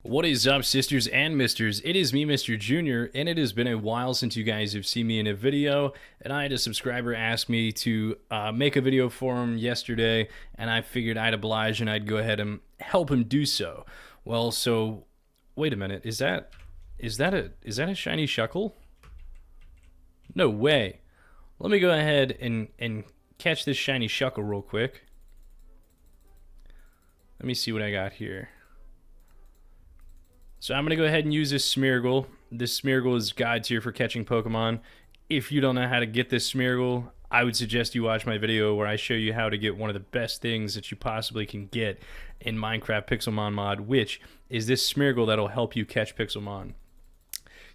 What is up, sisters and misters? It is me, Mr. Junior, and it has been a while since you guys have seen me in a video, and I had a subscriber ask me to make a video for him yesterday, and I figured I'd oblige and I'd go ahead and help him do so. Well, so, wait a minute, is that a shiny Shuckle? No way. Let me go ahead and catch this shiny Shuckle real quick. Let me see what I got here. So I'm going to go ahead and use this Smeargle. This Smeargle is guide tier for catching Pokemon. If you don't know how to get this Smeargle, I would suggest you watch my video where I show you how to get one of the best things that you possibly can get in Minecraft Pixelmon mod, which is this Smeargle that'll help you catch Pixelmon.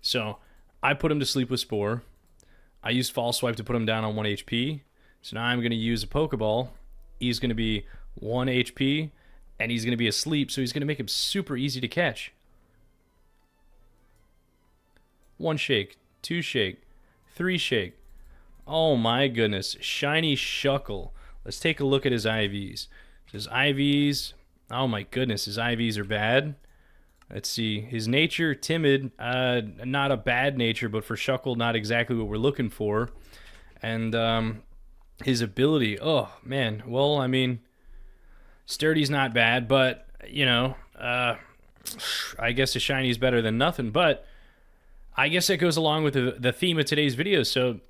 So I put him to sleep with Spore. I used False Swipe to put him down on 1 HP. So now I'm going to use a Pokeball. He's going to be 1 HP, and he's going to be asleep, so he's going to make him super easy to catch. 1 shake, 2 shake, 3 shake. Oh my goodness, shiny Shuckle. Let's take a look at his IVs. His IVs, oh my goodness, his IVs are bad. Let's see, his nature, timid, not a bad nature, but for Shuckle, not exactly what we're looking for. And his ability, oh man, well, I mean, sturdy's not bad, but, you know, I guess a shiny is better than nothing, but I guess that goes along with the theme of today's video. So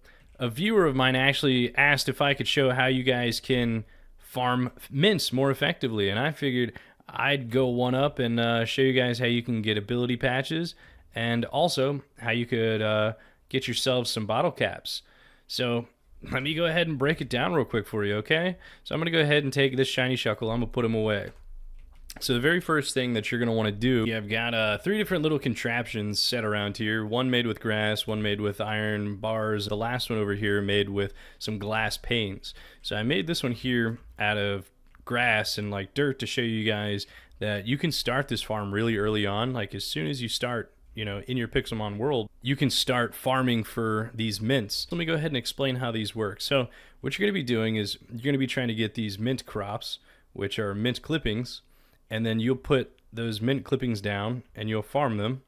a viewer of mine actually asked if I could show how you guys can farm mints more effectively, and I figured I'd go one up and show you guys how you can get ability patches and also how you could get yourselves some bottle caps. So let me go ahead and break it down real quick for you, okay? So I'm going to go ahead and take this shiny Shuckle. I'm going to put him away. So the very first thing that you're going to want to do, I've got 3 different little contraptions set around here. One made with grass, one made with iron bars, the last one over here made with some glass panes. So I made this one here out of grass and like dirt to show you guys that you can start this farm really early on. Like as soon as you start, you know, in your Pixelmon world, you can start farming for these mints. Let me go ahead and explain how these work. So what you're going to be doing is you're going to be trying to get these mint crops, which are mint clippings. And then you'll put those mint clippings down and you'll farm them.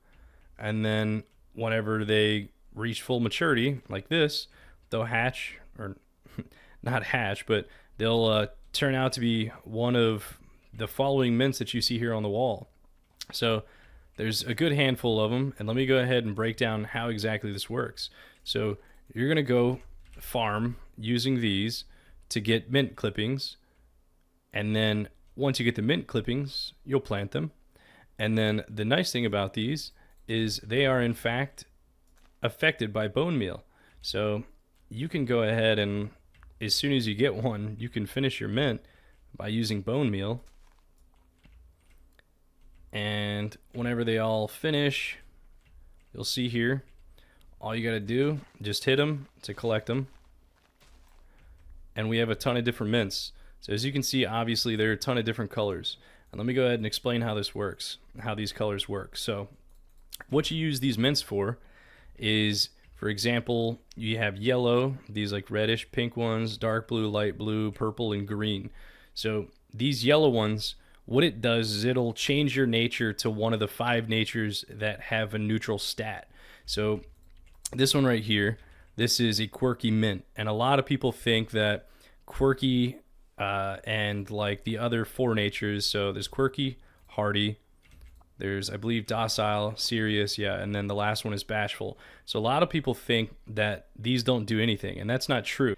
And then whenever they reach full maturity, like this, they'll hatch, or not hatch, but they'll turn out to be one of the following mints that you see here on the wall. So there's a good handful of them. And let me go ahead and break down how exactly this works. So you're going to go farm using these to get mint clippings. And then once you get the mint clippings, you'll plant them. And then the nice thing about these is they are in fact affected by bone meal. So you can go ahead and as soon as you get one, you can finish your mint by using bone meal. And whenever they all finish, you'll see here, all you got to do, just hit them to collect them. And we have a ton of different mints. So as you can see, obviously there are a ton of different colors. And let me go ahead and explain how this works, how these colors work. So what you use these mints for is, for example, you have yellow, these like reddish pink ones, dark blue, light blue, purple, and green. So these yellow ones, what it does is it'll change your nature to one of the 5 natures that have a neutral stat. So this one right here, this is a quirky mint. And a lot of people think that quirky and like the other 4 natures, so there's quirky, hardy, there's I believe docile, serious, yeah, and then the last one is bashful. So a lot of people think that these don't do anything, and that's not true.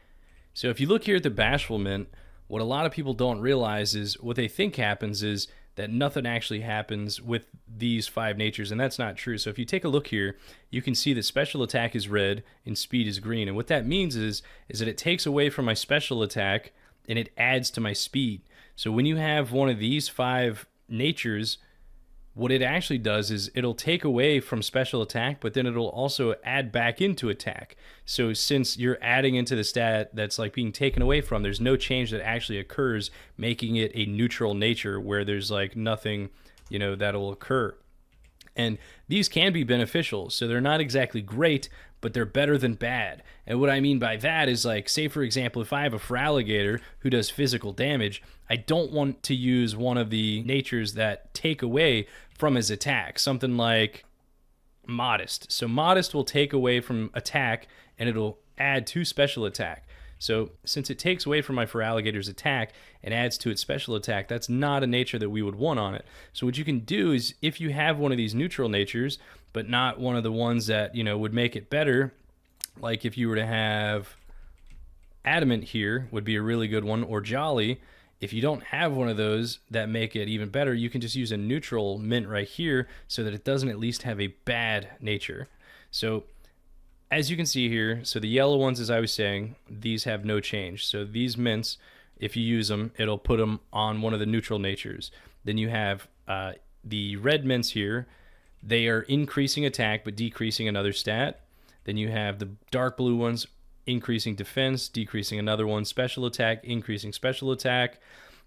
So if you look here at the bashful mint, what a lot of people don't realize is what they think happens is that nothing actually happens with these 5 natures, and that's not true. So if you take a look here, you can see that special attack is red and speed is green, and what that means is that it takes away from my special attack and it adds to my speed. So when you have one of these 5 natures, what it actually does is it'll take away from special attack, but then it'll also add back into attack. So since you're adding into the stat that's like being taken away from, there's no change that actually occurs, making it a neutral nature where there's like nothing, you know, that'll occur. And these can be beneficial, so they're not exactly great, but they're better than bad. And what I mean by that is, like, say for example, if I have a Feraligatr who does physical damage, I don't want to use one of the natures that take away from his attack, something like Modest. So Modest will take away from attack and it'll add to special attack. So since it takes away from my Feraligatr's attack and adds to its special attack, that's not a nature that we would want on it. So what you can do is, if you have one of these neutral natures, but not one of the ones that, you know, would make it better, like if you were to have Adamant here, would be a really good one, or Jolly. If you don't have one of those that make it even better, you can just use a neutral mint right here so that it doesn't at least have a bad nature. So as you can see here, so the yellow ones, as I was saying, these have no change. So these mints, if you use them, it'll put them on one of the neutral natures. Then you have the red mints here. They are increasing attack but decreasing another stat. Then you have the dark blue ones, increasing defense, decreasing another one, special attack, increasing special attack.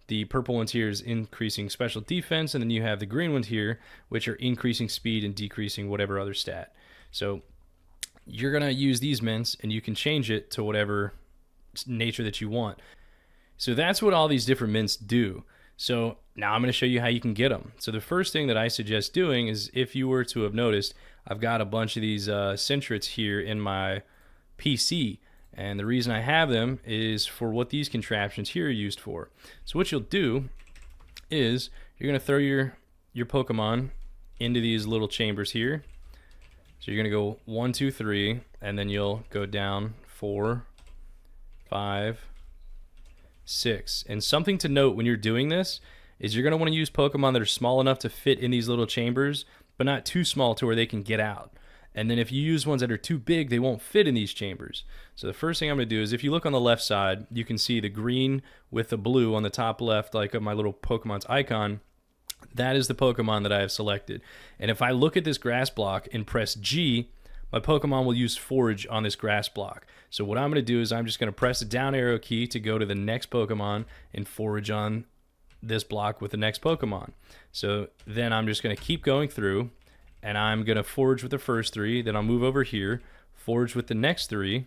The purple ones here is increasing special defense. And then you have the green ones here, which are increasing speed and decreasing whatever other stat. So you're going to use these mints and you can change it to whatever nature that you want. So that's what all these different mints do. So now I'm going to show you how you can get them. So the first thing that I suggest doing is, if you were to have noticed, I've got a bunch of these Centrets here in my PC. And the reason I have them is for what these contraptions here are used for. So what you'll do is you're going to throw your Pokemon into these little chambers here. So you're going to go 1, 2, 3, and then you'll go down 4, 5, 6. And something to note when you're doing this is you're going to want to use Pokemon that are small enough to fit in these little chambers, but not too small to where they can get out. And then if you use ones that are too big, they won't fit in these chambers. So the first thing I'm going to do is, if you look on the left side, you can see the green with the blue on the top left, like of my little Pokemon's icon. That is the Pokemon that I have selected. And if I look at this grass block and press G, my Pokemon will use Forage on this grass block. So what I'm going to do is I'm just going to press the down arrow key to go to the next Pokemon and Forage on this block with the next Pokemon. So then I'm just going to keep going through, and I'm going to Forage with the first 3, then I'll move over here, Forage with the next 3,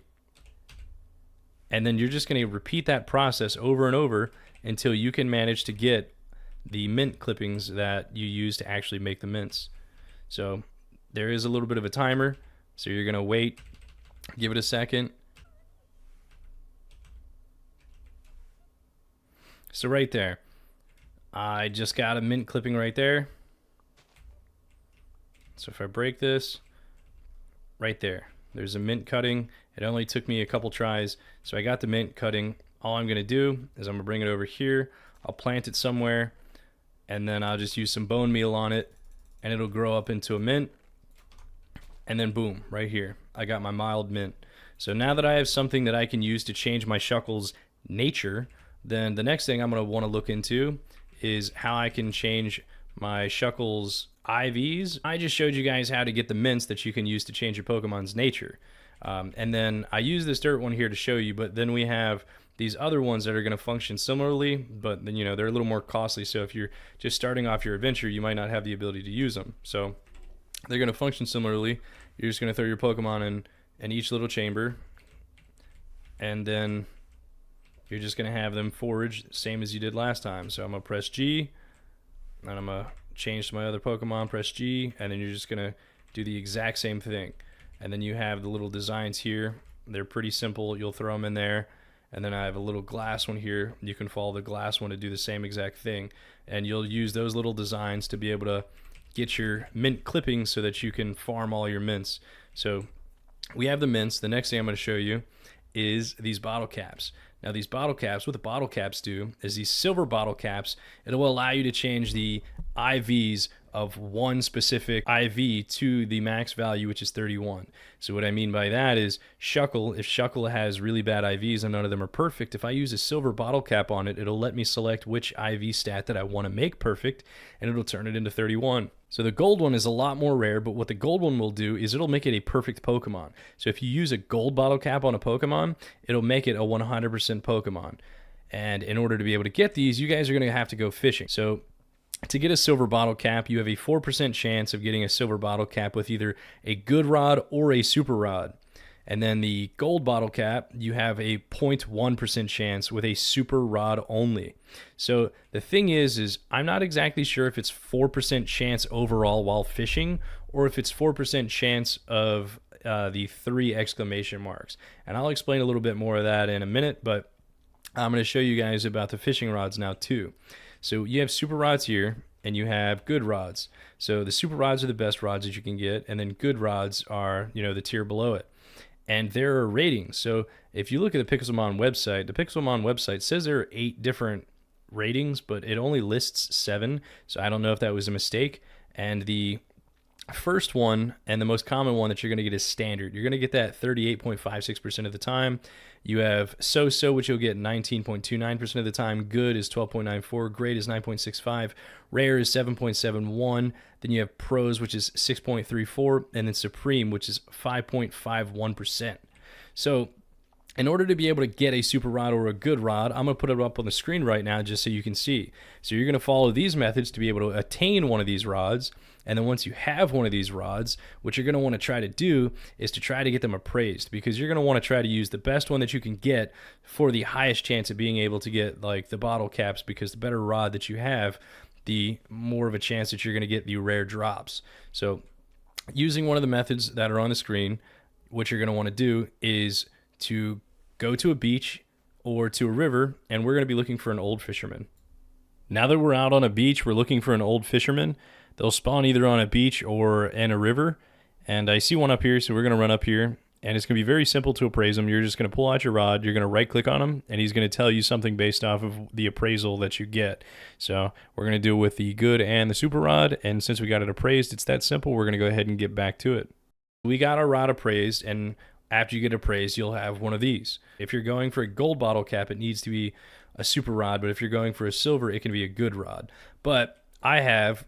and then you're just going to repeat that process over and over until you can manage to get the mint clippings that you use to actually make the mints. So there is a little bit of a timer, so you're going to wait, give it a second. So right there, I just got a mint clipping right there. So if I break this, right there, there's a mint cutting. It only took me a couple tries, so I got the mint cutting. All I'm going to do is I'm going to bring it over here. I'll plant it somewhere, and then I'll just use some bone meal on it, and it'll grow up into a mint. And then boom, right here, I got my mild mint. So now that I have something that I can use to change my Shuckle's nature, then the next thing I'm going to want to look into is how I can change my Shuckle's IVs. I just showed you guys how to get the mints that you can use to change your Pokemon's nature. And then I use this dirt one here to show you, but then we have these other ones that are going to function similarly, but then, you know, they're a little more costly. So if you're just starting off your adventure, you might not have the ability to use them. So they're going to function similarly. You're just going to throw your Pokemon in each little chamber, and then you're just going to have them forage same as you did last time. So I'm going to press G, and I'm going to change to my other Pokemon, press G, and then you're just going to do the exact same thing. And then you have the little designs here. They're pretty simple. You'll throw them in there. And then I have a little glass one here. You can follow the glass one to do the same exact thing. And you'll use those little designs to be able to get your mint clippings so that you can farm all your mints. So we have the mints. The next thing I'm going to show you is these bottle caps. Now these bottle caps, what the bottle caps do is these silver bottle caps, it will allow you to change the IVs of one specific IV to the max value, which is 31. So what I mean by that is Shuckle, if Shuckle has really bad IVs and none of them are perfect, if I use a silver bottle cap on it, it'll let me select which IV stat that I want to make perfect, and it'll turn it into 31. So the gold one is a lot more rare, but what the gold one will do is it'll make it a perfect Pokemon. So if you use a gold bottle cap on a Pokemon, it'll make it a 100% Pokemon. And in order to be able to get these, you guys are going to have to go fishing. So to get a silver bottle cap, you have a 4% chance of getting a silver bottle cap with either a good rod or a super rod. And then the gold bottle cap, you have a 0.1% chance with a super rod only. So the thing is I'm not exactly sure if it's 4% chance overall while fishing, or if it's 4% chance of the 3 exclamation marks. And I'll explain a little bit more of that in a minute, but I'm going to show you guys about the fishing rods now too. So you have super rods here, and you have good rods. So the super rods are the best rods that you can get, and then good rods are, the tier below it. And there are ratings. So if you look at the Pixelmon website says there are 8 different ratings, but it only lists 7. So I don't know if that was a mistake. And the first one and the most common one that you're going to get is standard. You're going to get that 38.56% of the time. You have so-so, which you'll get 19.29% of the time. Good is 12.94. Great is 9.65. Rare is 7.71. Then you have pros, which is 6.34. And then supreme, which is 5.51%. So in order to be able to get a super rod or a good rod, I'm going to put it up on the screen right now just so you can see. So you're going to follow these methods to be able to attain one of these rods. And then once you have one of these rods, what you're going to want to try to do is to try to get them appraised, because you're going to want to try to use the best one that you can get for the highest chance of being able to get like the bottle caps, because the better rod that you have, the more of a chance that you're going to get the rare drops. So using one of the methods that are on the screen, what you're going to want to do is to go to a beach or to a river, and we're going to be looking for an old fisherman. Now that we're out on a beach, we're looking for an old fisherman. They'll spawn either on a beach or in a river, and I see one up here, so we're going to run up here, and it's going to be very simple to appraise them. You're just going to pull out your rod, you're going to right-click on him, and he's going to tell you something based off of the appraisal that you get. So we're going to do it with the good and the super rod, and since we got it appraised, it's that simple. We're going to go ahead and get back to it. We got our rod appraised, and after you get appraised, you'll have one of these. If you're going for a gold bottle cap, it needs to be a super rod, but if you're going for a silver, it can be a good rod. But I have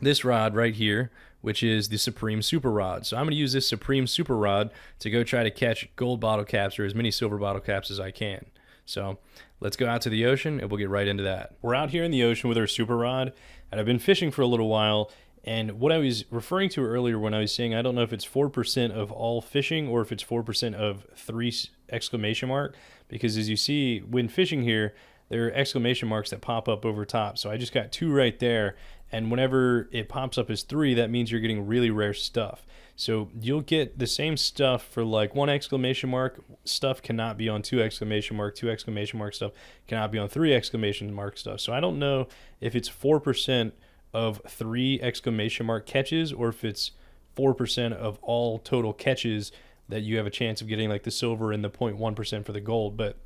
this rod right here, which is the Supreme Super Rod. So I'm going to use this Supreme Super Rod to go try to catch gold bottle caps or as many silver bottle caps as I can. So let's go out to the ocean and we'll get right into that. We're out here in the ocean with our Super Rod, and I've been fishing for a little while. And what I was referring to earlier when I was saying I don't know if it's 4% of all fishing or if it's 4% of 3 exclamation mark, because as you see when fishing here, there are exclamation marks that pop up over top. So I just got 2 right there, and whenever it pops up as 3, that means you're getting really rare stuff. So you'll get the same stuff for like 1 exclamation mark. Stuff cannot be on 2 exclamation mark. 2 exclamation mark stuff cannot be on 3 exclamation mark stuff. So I don't know if it's 4% of 3 exclamation mark catches, or if it's 4% of all total catches that you have a chance of getting like the silver and the 0.1% for the gold. But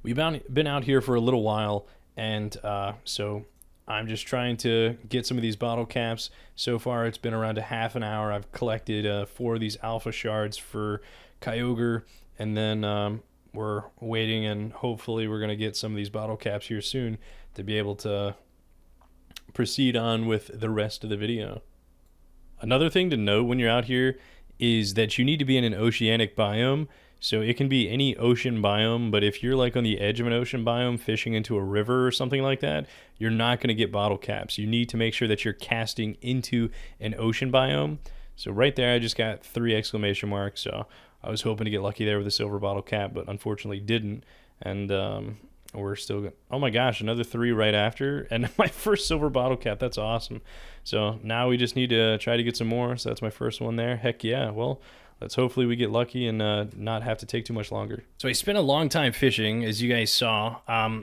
we've been out here for a little while, and so I'm just trying to get some of these bottle caps. So far it's been around a half an hour. I've collected 4 of these alpha shards for Kyogre, and then we're waiting, and hopefully we're going to get some of these bottle caps here soon to be able to proceed on with the rest of the video. Another thing to note when you're out here is that you need to be in an oceanic biome. So it can be any ocean biome, but if you're like on the edge of an ocean biome fishing into a river or something like that, you're not going to get bottle caps. You need to make sure that you're casting into an ocean biome. So right there I just got 3 exclamation marks, so I was hoping to get lucky there with a silver bottle cap, but unfortunately didn't. And we're still good. Oh my gosh, another 3 right after, and my first silver bottle cap. That's awesome. So now we just need to try to get some more. So that's my first one there. Heck yeah. Well, let's hopefully we get lucky and not have to take too much longer. So I spent a long time fishing, as you guys saw.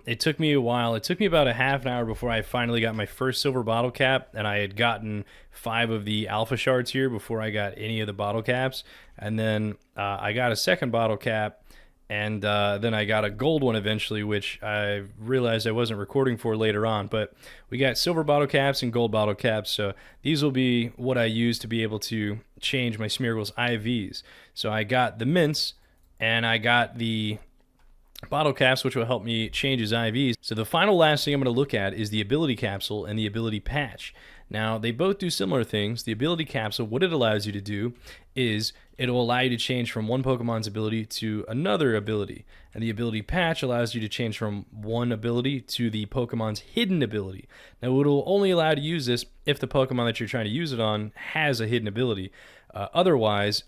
It took me a while. It took me about a half an hour before I finally got my first silver bottle cap, and I had gotten 5 of the alpha shards here before I got any of the bottle caps. And then I got a second bottle cap, and then I got a gold one eventually, which I realized I wasn't recording for later on. But we got silver bottle caps and gold bottle caps, so these will be what I use to be able to change my Smeargle's IVs. So I got the mints, and I got the bottle caps, which will help me change his IVs. So the final last thing I'm going to look at is the ability capsule and the ability patch. Now, they both do similar things. The ability capsule, what it allows you to do is it'll allow you to change from one Pokemon's ability to another ability. And the ability patch allows you to change from one ability to the Pokemon's hidden ability. Now, it'll only allow you to use this if the Pokemon that you're trying to use it on has a hidden ability. Otherwise,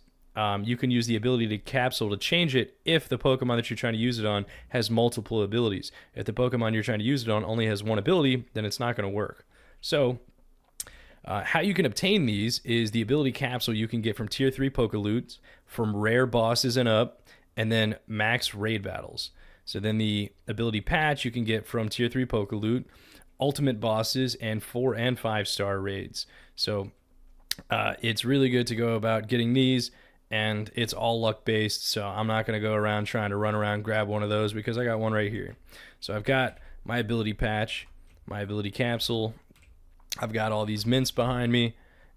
you can use the ability to capsule to change it if the Pokemon that you're trying to use it on has multiple abilities. If the Pokemon you're trying to use it on only has one ability, then it's not going to work. So, how you can obtain these is the ability capsule you can get from Tier 3 Pokeloots, from rare bosses and up, and then max raid battles. So then the ability patch you can get from Tier 3 Pokeloot, ultimate bosses, and 4 and 5 star raids. So it's really good to go about getting these, and it's all luck based, so I'm not going to go around trying to run around grab one of those because I got one right here. So I've got my ability patch, my ability capsule, I've got all these mints behind me,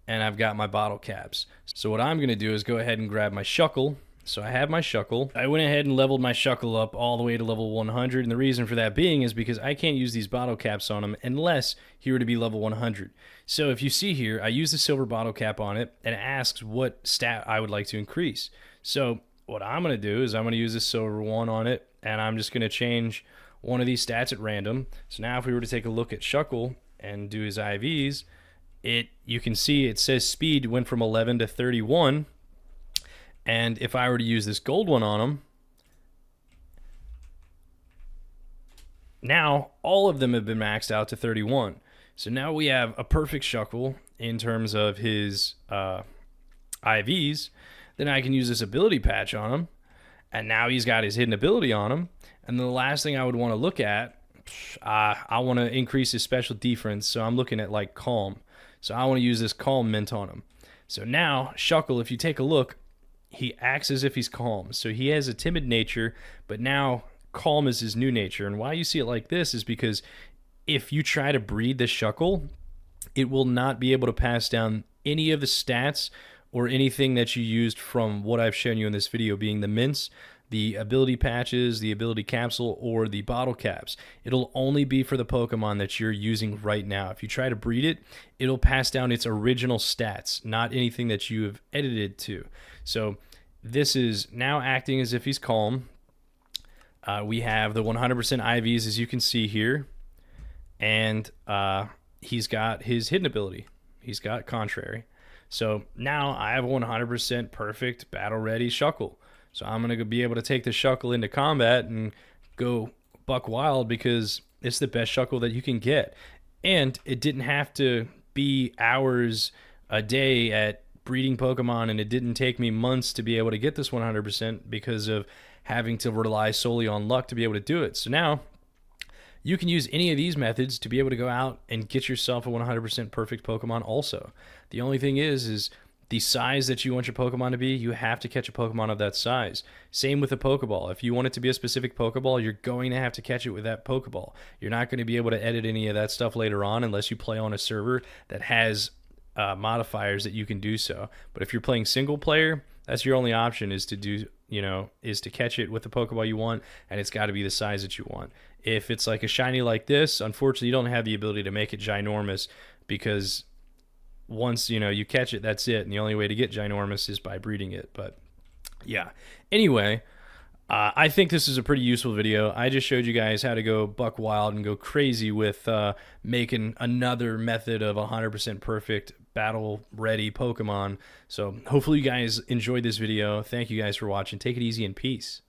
and I've got my bottle caps. So what I'm going to do is go ahead and grab my Shuckle. So I have my Shuckle. I went ahead and leveled my Shuckle up all the way to level 100, and the reason for that being is because I can't use these bottle caps on him unless he were to be level 100. So if you see here, I use the silver bottle cap on it, and it asks what stat I would like to increase. So what I'm going to do is I'm going to use this silver one on it, and I'm just going to change one of these stats at random. So now if we were to take a look at Shuckle and do his IVs, you can see it says speed went from 11 to 31. And if I were to use this gold one on him, now all of them have been maxed out to 31. So now we have a perfect Shuckle in terms of his IVs. Then I can use this ability patch on him, and now he's got his hidden ability on him. And the last thing I would want to look at, I want to increase his special defense, so I'm looking at like Calm. So I want to use this Calm mint on him. So now Shuckle, if you take a look, he acts as if he's calm. So he has a timid nature, but now calm is his new nature. And why you see it like this is because if you try to breed the Shuckle, it will not be able to pass down any of the stats or anything that you used from what I've shown you in this video, being the mints, the ability patches, the ability capsule, or the bottle caps. It'll only be for the Pokemon that you're using right now. If you try to breed it, it'll pass down its original stats, not anything that you have edited to. So this is now acting as if he's calm. We have the 100% IVs, as you can see here, and he's got his hidden ability. He's got Contrary. So now I have a 100% perfect battle-ready Shuckle. So I'm going to be able to take the Shuckle into combat and go buck wild because it's the best Shuckle that you can get. And it didn't have to be hours a day at breeding Pokemon, and it didn't take me months to be able to get this 100% because of having to rely solely on luck to be able to do it. So now you can use any of these methods to be able to go out and get yourself a 100% perfect Pokemon also. The only thing is the size that you want your Pokemon to be, you have to catch a Pokemon of that size. Same with a Pokeball. If you want it to be a specific Pokeball, you're going to have to catch it with that Pokeball. You're not going to be able to edit any of that stuff later on unless you play on a server that has modifiers that you can do so. But if you're playing single player, that's your only option, is to do, is to catch it with the Pokeball you want, and it's got to be the size that you want. If it's like a shiny like this, unfortunately you don't have the ability to make it ginormous, because once you catch it, that's it, and the only way to get ginormous is by breeding it. But yeah, anyway, I think this is a pretty useful video. I just showed you guys how to go buck wild and go crazy with making another method of 100% perfect battle ready Pokemon. So hopefully you guys enjoyed this video. Thank you guys for watching. Take it easy and peace.